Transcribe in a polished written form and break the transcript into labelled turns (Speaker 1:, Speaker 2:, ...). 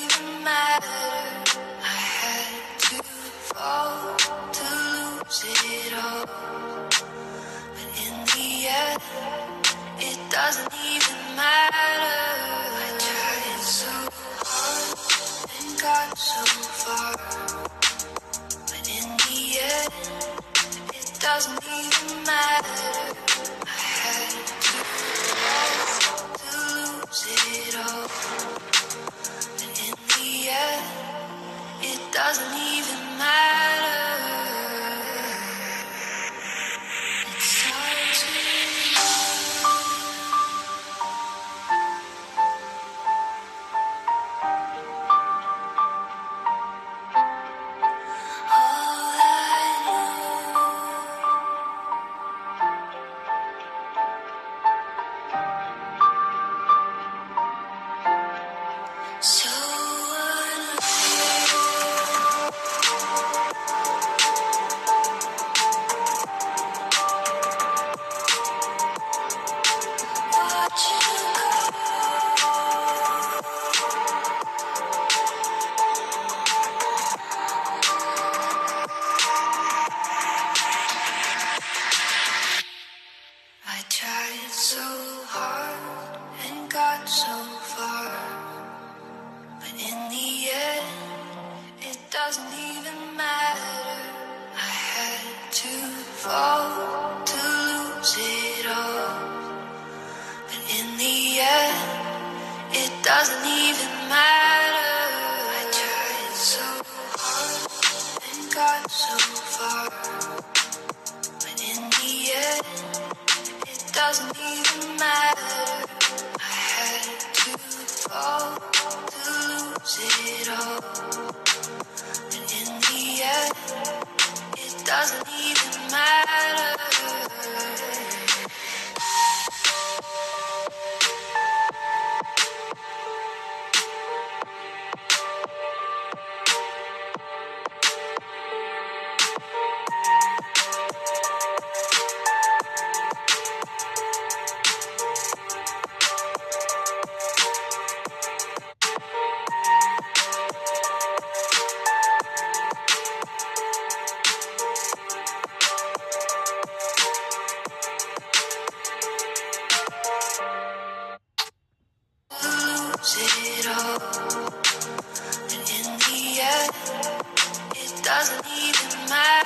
Speaker 1: even matter. I had to fall to lose it all. But in the end, it doesn't even matter. I tried so hard and got so far. But in the end, it doesn't even matter. I had to fall to lose it all. But in the end, it doesn't even matter. It's time to all I know. So watch you go. I tried so hard and got so far, but in the end, it doesn't even matter. I had to fall to lose it all, but in the end, it doesn't even matter. I tried so hard and got so far, but in the end, it doesn't even matter. I had to fall to lose it all. And in the end, it doesn't even matter. Lose it all. And in the end, it doesn't even matter.